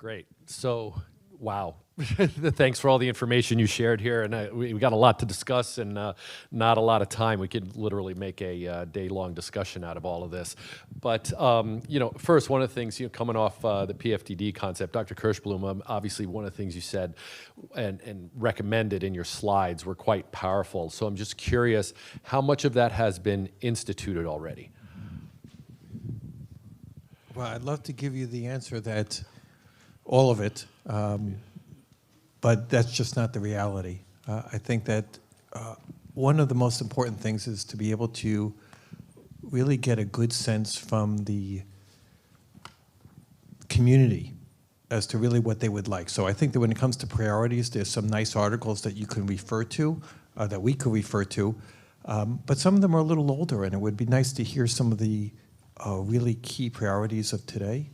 Great. So, wow. Thanks for all the information you shared here. And we got a lot to discuss and not a lot of time. We could literally make a day-long discussion out of all of this. But, first, one of the things, coming off the PFDD concept, Dr. Kirshblum, obviously one of the things you said and recommended in your slides were quite powerful. So I'm just curious, how much of that has been instituted already? Well, I'd love to give you the answer that all of it, but that's just not the reality. I think that one of the most important things is to be able to really get a good sense from the community as to really what they would like. So I think that when it comes to priorities, there's some nice articles that you can refer to, that we could refer to, but some of them are a little older, and it would be nice to hear some of the really key priorities of today.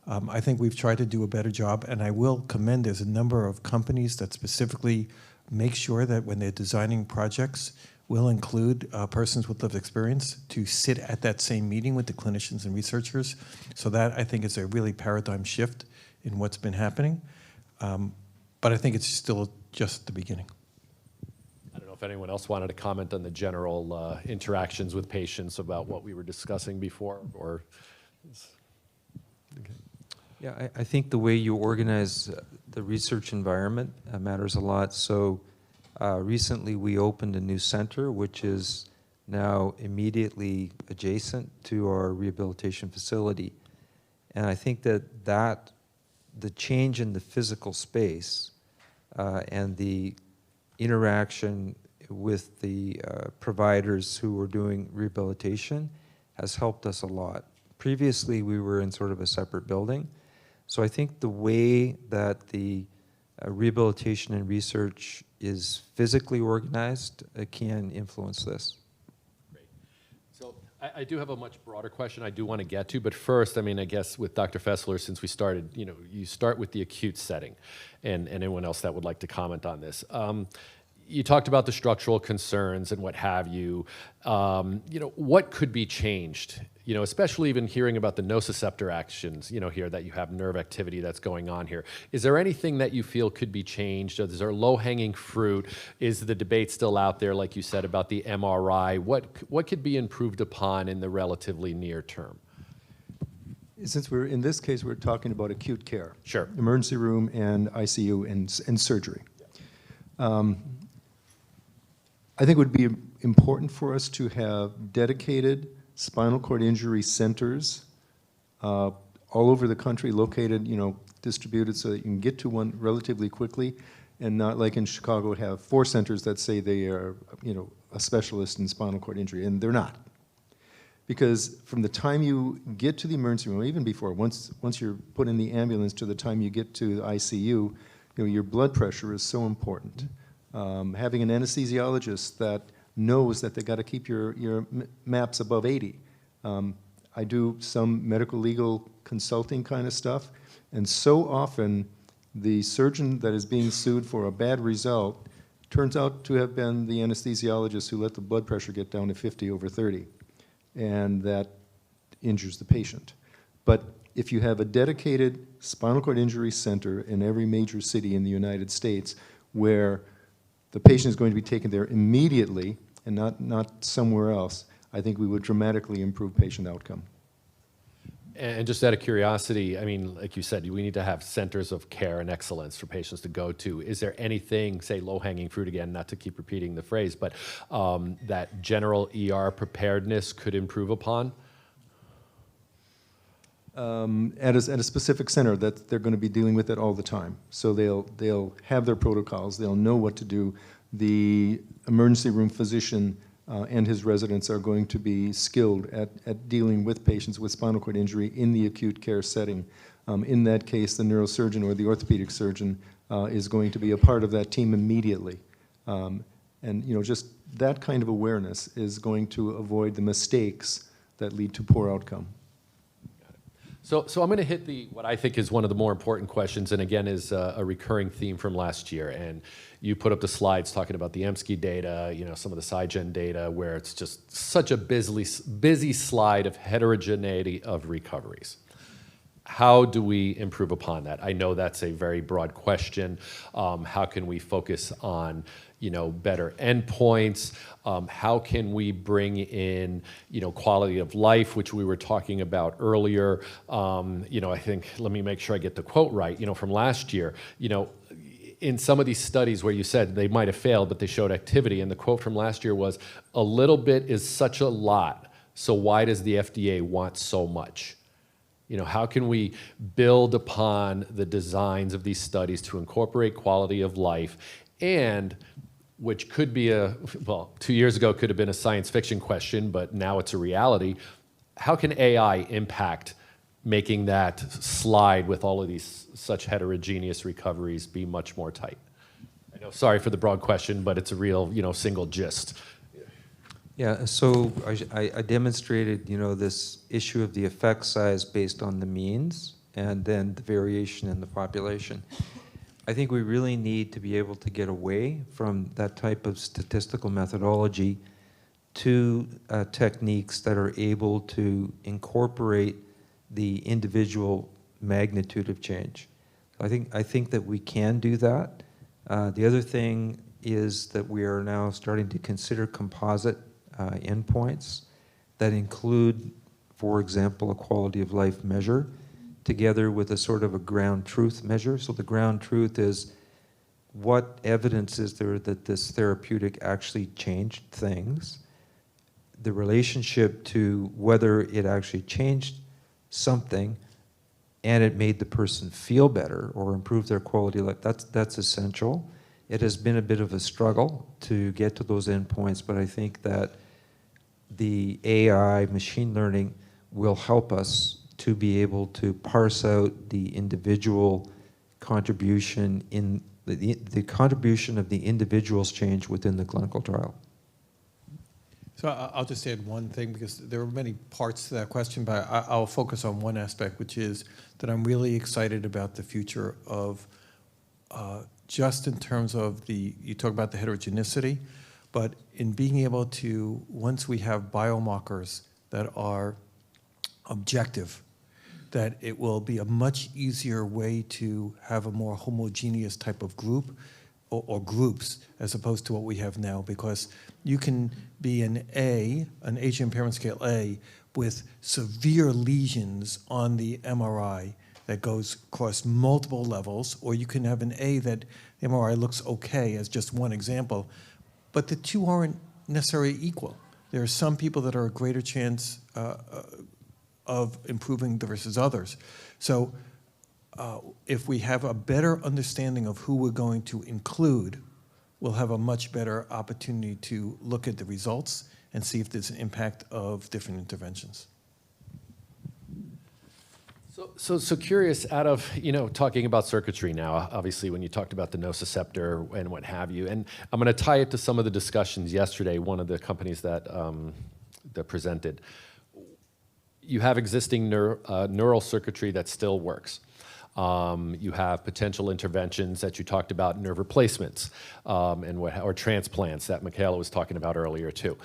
I think we've tried to do a better job, and I will commend there's a number of companies that specifically make sure that when they're designing projects, will include persons with lived experience to sit at that same meeting with the clinicians and researchers. So that, I think, is a really paradigm shift in what's been happening. But I think it's still just the beginning. I don't know if anyone else wanted to comment on the general interactions with patients about what we were discussing before, or... Okay. Yeah, I think the way you organize the research environment matters a lot. So recently we opened a new center, which is now immediately adjacent to our rehabilitation facility. And I think that the change in the physical space and the interaction with the providers who were doing rehabilitation has helped us a lot. Previously, we were in sort of a separate building. So I think the way that the rehabilitation and research is physically organized can influence this. Great. So I do have a much broader question I do want to get to, but first, I guess with Dr. Fessler, since we started, you start with the acute setting, and anyone else that would like to comment on this. You talked about the structural concerns and what have you. What could be changed? Especially even hearing about the nociceptor actions, here that you have nerve activity that's going on here. Is there anything that you feel could be changed? Is there low-hanging fruit? Is the debate still out there, like you said, about the MRI? What could be improved upon in the relatively near term? Since in this case, we're talking about acute care. Sure. Emergency room and ICU and surgery. I think it would be important for us to have dedicated spinal cord injury centers all over the country, located, distributed so that you can get to one relatively quickly, and not like in Chicago have 4 centers that say they are, a specialist in spinal cord injury, and they're not. Because from the time you get to the emergency room, even before, once you're put in the ambulance to the time you get to the ICU, your blood pressure is so important. Having an anesthesiologist that knows that they got to keep your maps above 80. I do some medical legal consulting kind of stuff, and so often the surgeon that is being sued for a bad result turns out to have been the anesthesiologist who let the blood pressure get down to 50/30, and that injures the patient. But if you have a dedicated spinal cord injury center in every major city in the United States where the patient is going to be taken there immediately and not somewhere else, I think we would dramatically improve patient outcome. And just out of curiosity, like you said, we need to have centers of care and excellence for patients to go to. Is there anything, say low-hanging fruit again, not to keep repeating the phrase, but that general ER preparedness could improve upon? At a specific center that they're going to be dealing with it all the time. So they'll have their protocols, they'll know what to do. The emergency room physician and his residents are going to be skilled at dealing with patients with spinal cord injury in the acute care setting. In that case, the neurosurgeon or the orthopedic surgeon is going to be a part of that team immediately. And just that kind of awareness is going to avoid the mistakes that lead to poor outcome. So I'm going to hit what I think is one of the more important questions, and again is a recurring theme from last year. And you put up the slides talking about the EMSCI data, some of the SciGen data, where it's just such a busy slide of heterogeneity of recoveries. How do we improve upon that? I know that's a very broad question. How can we focus on, better endpoints? How can we bring in, quality of life, which we were talking about earlier? I think, let me make sure I get the quote right, from last year, in some of these studies where you said they might have failed, but they showed activity, and the quote from last year was, "A little bit is such a lot, so why does the FDA want so much?" How can we build upon the designs of these studies to incorporate quality of life, and which could be 2 years ago could have been a science fiction question, but now it's a reality. How can AI impact making that slide with all of these such heterogeneous recoveries be much more tight? I know, sorry for the broad question, but it's a real, single gist. Yeah, so I demonstrated, this issue of the effect size based on the means and then the variation in the population. I think we really need to be able to get away from that type of statistical methodology to techniques that are able to incorporate the individual magnitude of change. I think that we can do that. The other thing is that we are now starting to consider composite endpoints that include, for example, a quality of life measure together with a sort of a ground truth measure. So the ground truth is, what evidence is there that this therapeutic actually changed things? The relationship to whether it actually changed something and it made the person feel better or improve their quality of life, that's essential. It has been a bit of a struggle to get to those endpoints, but I think that the AI machine learning will help us to be able to parse out the individual contribution in the contribution of the individual's change within the clinical trial. So I'll just add one thing, because there are many parts to that question, but I'll focus on one aspect, which is that I'm really excited about the future of just in terms of you talk about the heterogeneity, but in being able to, once we have biomarkers that are objective, that it will be a much easier way to have a more homogeneous type of group or groups as opposed to what we have now, because you can be an Asian impairment scale A with severe lesions on the MRI that goes across multiple levels, or you can have an A that the MRI looks okay, as just one example, but the two aren't necessarily equal. There are some people that are a greater chance of improving versus others. So if we have a better understanding of who we're going to include, we'll have a much better opportunity to look at the results and see if there's an impact of different interventions. So curious, out of, talking about circuitry now, obviously when you talked about the nociceptor and what have you, and I'm going to tie it to some of the discussions yesterday, one of the companies that presented, you have existing neural circuitry that still works. You have potential interventions that you talked about, nerve replacements, or transplants that Michaela was talking about earlier too.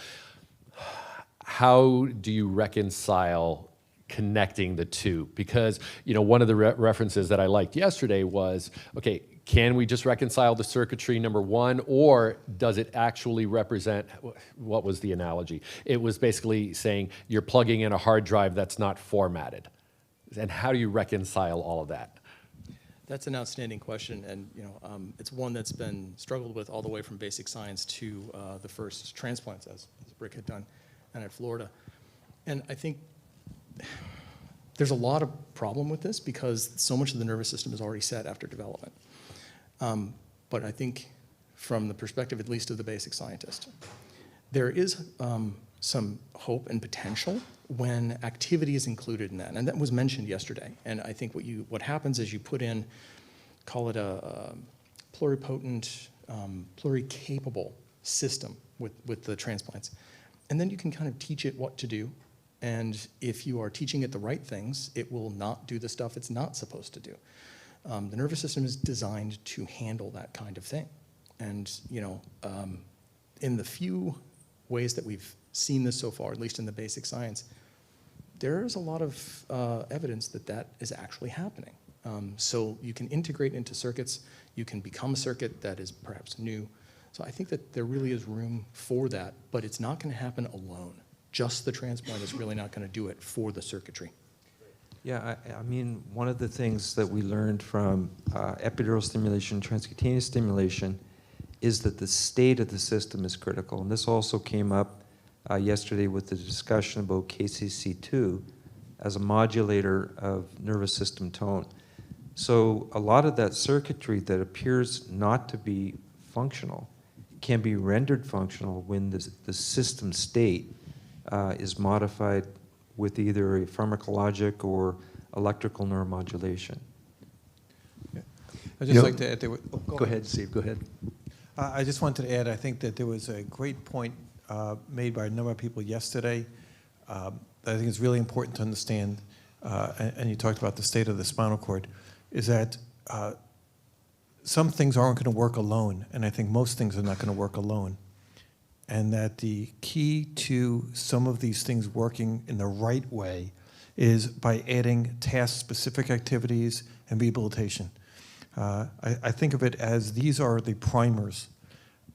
How do you reconcile connecting the two? Because one of the references that I liked yesterday was, okay, can we just reconcile the circuitry, number one, or does it actually represent, what was the analogy? It was basically saying you're plugging in a hard drive that's not formatted. And how do you reconcile all of that? That's an outstanding question, and it's one that's been struggled with all the way from basic science to the first transplants, as Brick had done, and at Florida. And I think there's a lot of problem with this because so much of the nervous system is already set after development. But I think from the perspective, at least of the basic scientist, there is some hope and potential when activity is included in that. And that was mentioned yesterday. And I think what happens is you put in, call it a pluripotent, pluricapable system with the transplants. And then you can kind of teach it what to do. And if you are teaching it the right things, it will not do the stuff it's not supposed to do. The nervous system is designed to handle that kind of thing. And, in the few ways that we've seen this so far, at least in the basic science, there's a lot of evidence that that is actually happening. So you can integrate into circuits, you can become a circuit that is perhaps new. So I think that there really is room for that, but it's not going to happen alone. Just the transplant is really not going to do it for the circuitry. Yeah, I mean, one of the things that we learned from epidural stimulation, transcutaneous stimulation, is that the state of the system is critical. And this also came up yesterday with the discussion about KCC2 as a modulator of nervous system tone. So a lot of that circuitry that appears not to be functional can be rendered functional when the system state is modified with either a pharmacologic or electrical neuromodulation. I'd just like to add, Go ahead, Steve, go ahead. I just wanted to add, I think that there was a great point made by a number of people yesterday that I think is really important to understand, and you talked about the state of the spinal cord, is that some things aren't going to work alone, and I think most things are not going to work alone. And that the key to some of these things working in the right way is by adding task-specific activities and rehabilitation. I think of it as these are the primers,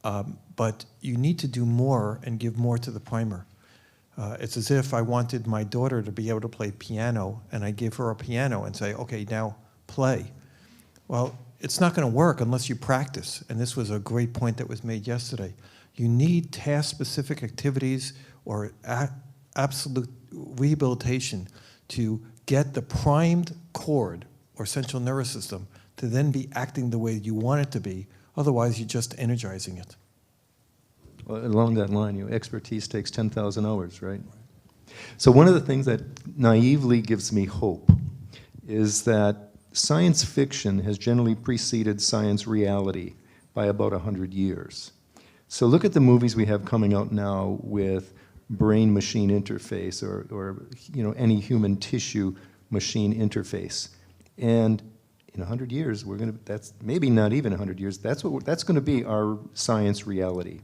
but you need to do more and give more to the primer. It's as if I wanted my daughter to be able to play piano, and I give her a piano and say, okay, now play. Well, it's not going to work unless you practice, and this was a great point that was made yesterday. You need task-specific activities or absolute rehabilitation to get the primed cord or central nervous system to then be acting the way you want it to be. Otherwise, you're just energizing it. Well, along that line, expertise takes 10,000 hours, right? So one of the things that naively gives me hope is that science fiction has generally preceded science reality by about 100 years. So look at the movies we have coming out now with brain-machine interface or any human tissue-machine interface. And in 100 years, that's maybe not even 100 years, that's going to be our science reality.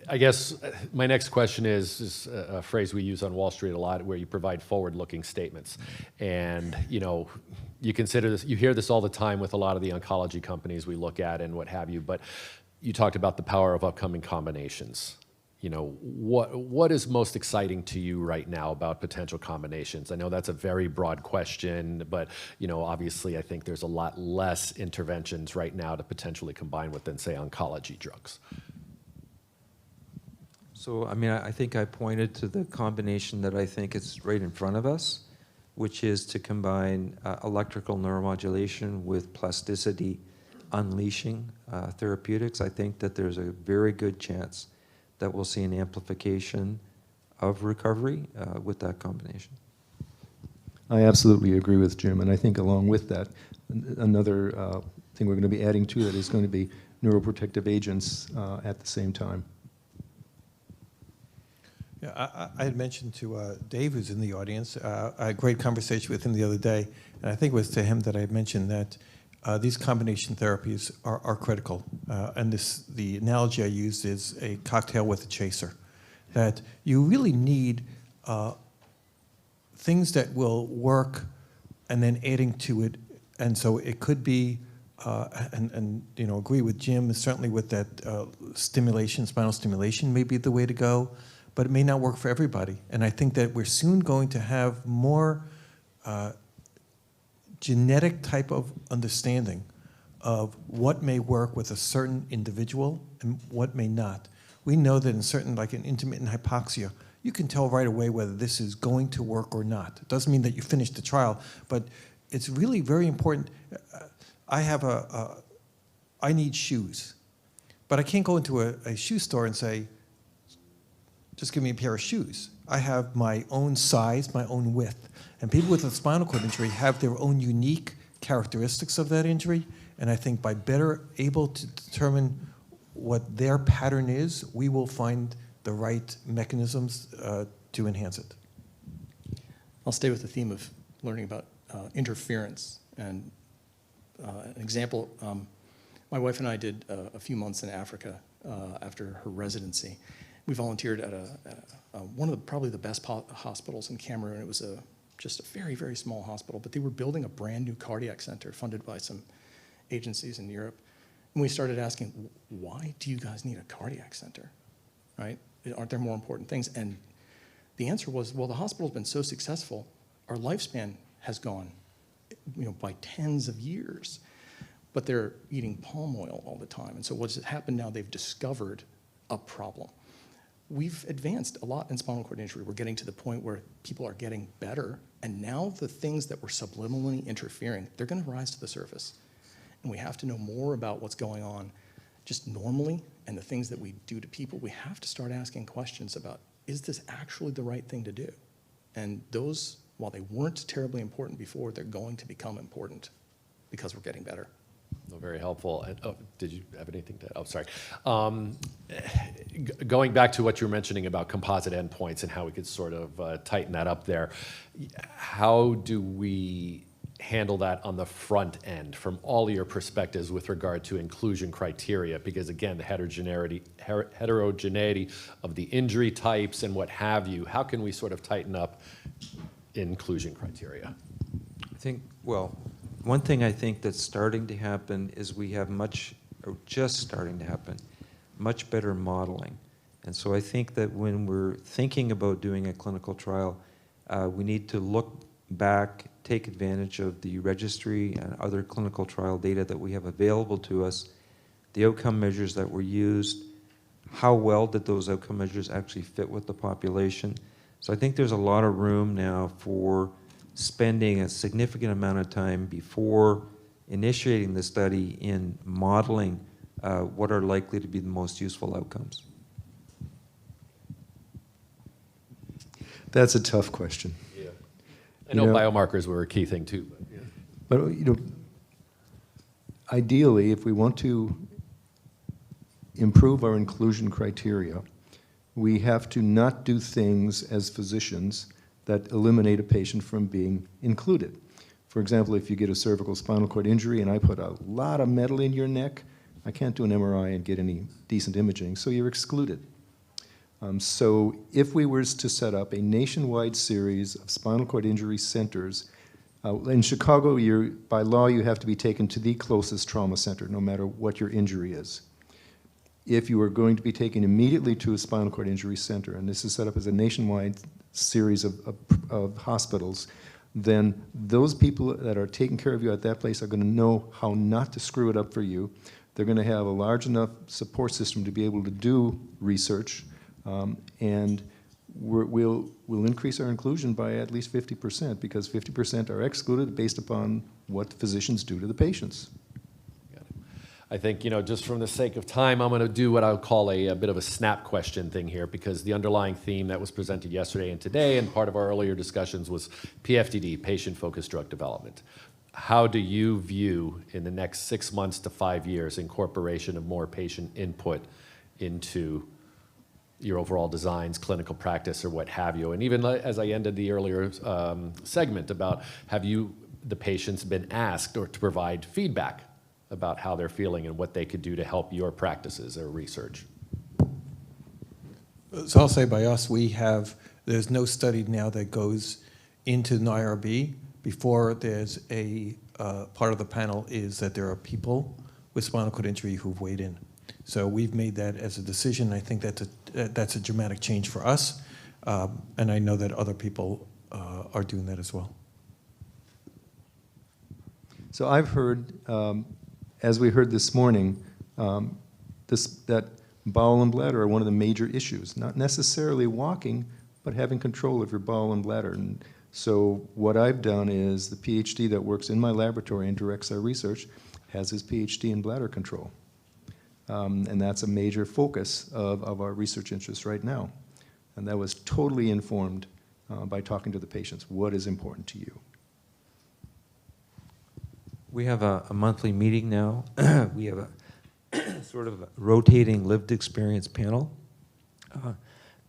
I guess my next question is a phrase we use on Wall Street a lot, where you provide forward-looking statements. And you consider this, you hear this all the time with a lot of the oncology companies we look at and what have you, but you talked about the power of upcoming combinations. What is most exciting to you right now about potential combinations? I know that's a very broad question, but obviously I think there's a lot less interventions right now to potentially combine with than, say, oncology drugs. So, I mean, I think I pointed to the combination that I think is right in front of us, which is to combine electrical neuromodulation with plasticity unleashing therapeutics. I think that there's a very good chance that we'll see an amplification of recovery with that combination. I absolutely agree with Jim, and I think along with that, another thing we're going to be adding to that is going to be neuroprotective agents at the same time. Yeah, I had mentioned to Dave, who's in the audience, I had a great conversation with him the other day, and I think it was to him that I had mentioned that these combination therapies are critical. And the analogy I used is a cocktail with a chaser, that you really need things that will work and then adding to it. And so it could be, agree with Jim, certainly with that stimulation, spinal stimulation may be the way to go, but it may not work for everybody. And I think that we're soon going to have more genetic type of understanding of what may work with a certain individual and what may not. We know that in certain, like in intermittent hypoxia, you can tell right away whether this is going to work or not. It doesn't mean that you finish the trial, but it's really very important. I need shoes, but I can't go into a shoe store and say, just give me a pair of shoes. I have my own size, my own width. And people with a spinal cord injury have their own unique characteristics of that injury. And I think by better able to determine what their pattern is, we will find the right mechanisms to enhance it. I'll stay with the theme of learning about interference. And an example, My wife and I did a few months in Africa after her residency. We volunteered at one of probably the best hospitals in Cameroon. It was just a very, very small hospital, but they were building a brand new cardiac center funded by some agencies in Europe. And we started asking, why do you guys need a cardiac center, right? Aren't there more important things? And the answer was, well, the hospital's been so successful, our lifespan has gone, by tens of years. But they're eating palm oil all the time. And so what's happened now, they've discovered a problem. We've advanced a lot in spinal cord injury. We're getting to the point where people are getting better, and now the things that were subliminally interfering, they're gonna rise to the surface. And we have to know more about what's going on just normally and the things that we do to people. We have to start asking questions about, is this actually the right thing to do? And those, while they weren't terribly important before, they're going to become important because we're getting better. Oh, very helpful. And, did you have anything to? Oh, sorry. Going back to what you were mentioning about composite endpoints and how we could sort of tighten that up there, how do we handle that on the front end from all of your perspectives with regard to inclusion criteria? Because again, the heterogeneity of the injury types and what have you, how can we sort of tighten up inclusion criteria? I think, well, one thing I think that's starting to happen is we have just starting to happen, much better modeling. And so I think that when we're thinking about doing a clinical trial, we need to look back, take advantage of the registry and other clinical trial data that we have available to us, the outcome measures that were used, how well did those outcome measures actually fit with the population. So I think there's a lot of room now for spending a significant amount of time before initiating the study in modeling what are likely to be the most useful outcomes. That's a tough question. Yeah. I know biomarkers were a key thing too. But, yeah. But ideally, if we want to improve our inclusion criteria, we have to not do things as physicians that eliminate a patient from being included. For example, if you get a cervical spinal cord injury and I put a lot of metal in your neck, I can't do an MRI and get any decent imaging, so you're excluded. So if we were to set up a nationwide series of spinal cord injury centers, in Chicago, by law, you have to be taken to the closest trauma center, no matter what your injury is. If you are going to be taken immediately to a spinal cord injury center, and this is set up as a nationwide series of hospitals, then those people that are taking care of you at that place are going to know how not to screw it up for you. They're going to have a large enough support system to be able to do research, and we'll increase our inclusion by at least 50%, because 50% are excluded based upon what physicians do to the patients. I think, just from the sake of time, I'm going to do what I'll call a bit of a snap question thing here, because the underlying theme that was presented yesterday and today, and part of our earlier discussions, was PFDD, patient-focused drug development. How do you view, in the next 6 months to 5 years, incorporation of more patient input into your overall designs, clinical practice, or what have you? And even as I ended the earlier segment about, have the patients been asked or to provide feedback about how they're feeling and what they could do to help your practices or research? So I'll say by us, there's no study now that goes into an IRB before there's a part of the panel is that there are people with spinal cord injury who've weighed in. So we've made that as a decision. I think that's a dramatic change for us, and I know that other people are doing that as well. So I've heard, as we heard this morning, that bowel and bladder are one of the major issues. Not necessarily walking, but having control of your bowel and bladder. And so what I've done is the PhD that works in my laboratory and directs our research has his PhD in bladder control. And that's a major focus of our research interests right now. And that was totally informed by talking to the patients. What is important to you? We have a monthly meeting now. We have a sort of a rotating lived experience panel.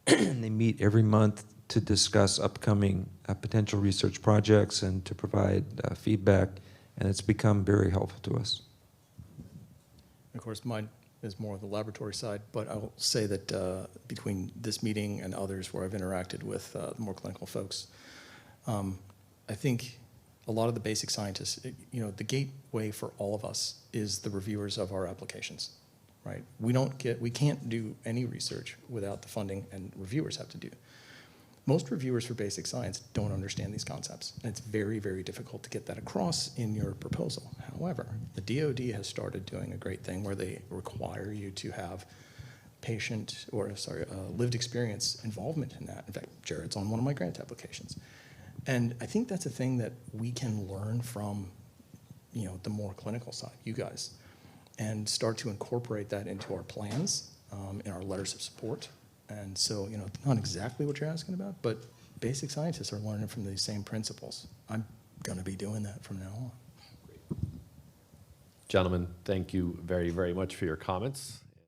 And they meet every month to discuss upcoming potential research projects and to provide feedback, and it's become very helpful to us. Of course, mine is more of the laboratory side, but I will say that between this meeting and others where I've interacted with the more clinical folks, I think a lot of the basic scientists, the gateway for all of us is the reviewers of our applications, right? We can't do any research without the funding, and reviewers have to do. Most reviewers for basic science don't understand these concepts, and it's very, very difficult to get that across in your proposal. However, the DoD has started doing a great thing where they require you to have lived experience involvement in that. In fact, Jared's on one of my grant applications. And I think that's a thing that we can learn from, the more clinical side, you guys, and start to incorporate that into our plans, in our letters of support. And so, not exactly what you're asking about, but basic scientists are learning from these same principles. I'm going to be doing that from now on. Gentlemen, thank you very, very much for your comments.